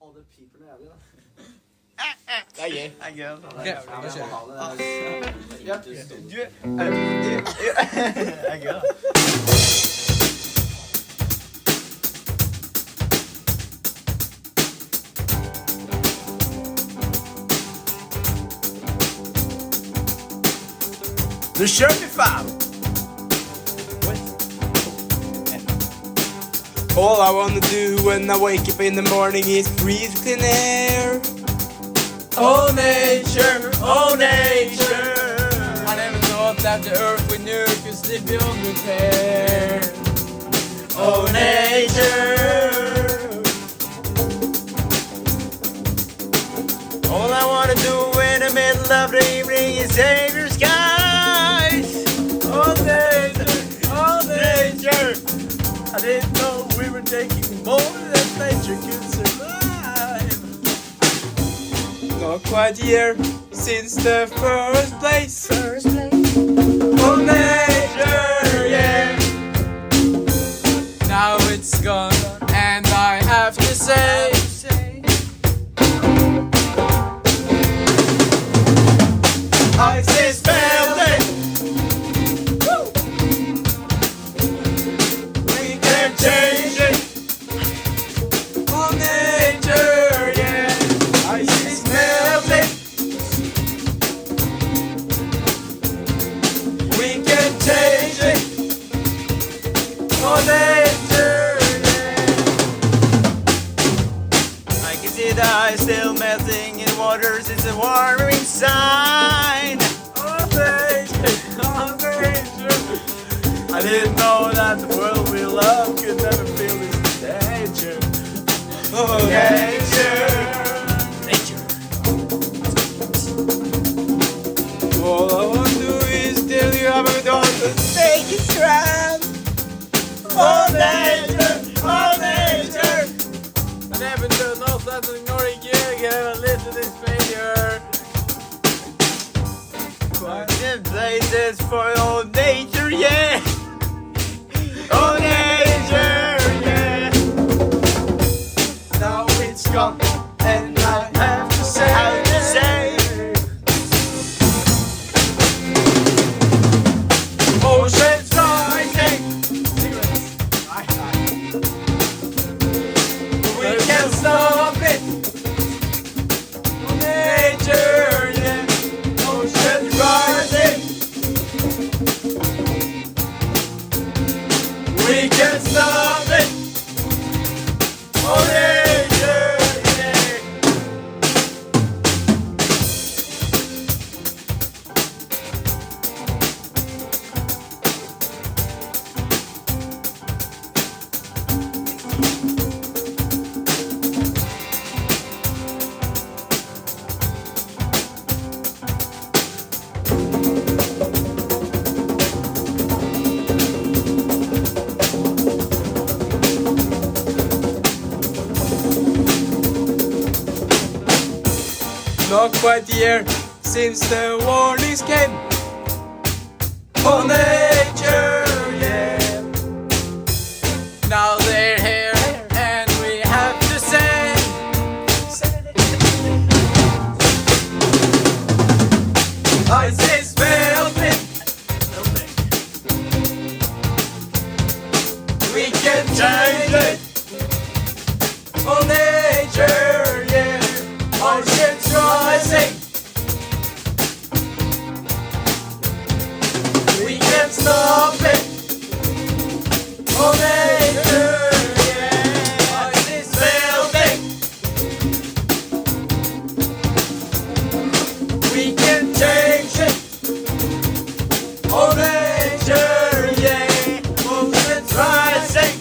Å, det piper noe jævlig, da. Det er gøy. Det er gøy. Ok, da kjører vi. Ja, det er gøy, da. Nu kör vi fan! All I wanna do when I wake up in the morning is breathe clean air. Oh nature, oh nature. I never thought that the earth we knew could still be on repair. Oh nature. All I wanna do in the middle of the evening is save your skies. Oh nature, oh nature. I didn't know we were taking more than nature could survive. Not quite a year since the first place. Oh nature, yeah. Now it's gone, and I have to say, I say spell it. We can change it. oh nature, yeah. I say smell it. We can change it. Oh nature, yeah. I can see the ice still melting in waters. It's a warming sign. Oh nature, oh nature. I didn't know that the world we love could never feel this danger. Oh nature, nature. All I want to do is tell you how I don't take it grand. Oh nature, oh nature. I never do know something nor you can listen to this failure. Quiet places for old nature, yeah. Oh nature, yeah. Now it's gone, and I have to say, ocean's rising. We can't stop it. Oh nature, yeah. Ocean's rising. We can't stop it. Oh nature, yeah. Not quite a year since the warnings came. Oh nature, yeah. Now they're here, and we have to say, I say spell it. We can change it. Oh nature, yeah. Ocean's rising. We can't stop it. Oh nature, yeah. I say spell it. We can change it. Oh nature, yeah. Ocean's rising.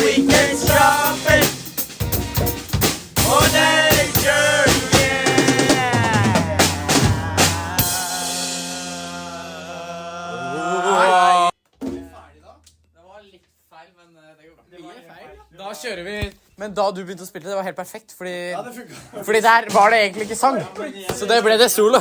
We can't stop it. Oh nature, yeah. Det var litt feil, men det går bra. Mye feil. Da kjører vi. Men da du begynte å spille, det var helt perfekt, fordi der var det egentlig ikke sang. Så det ble det solo.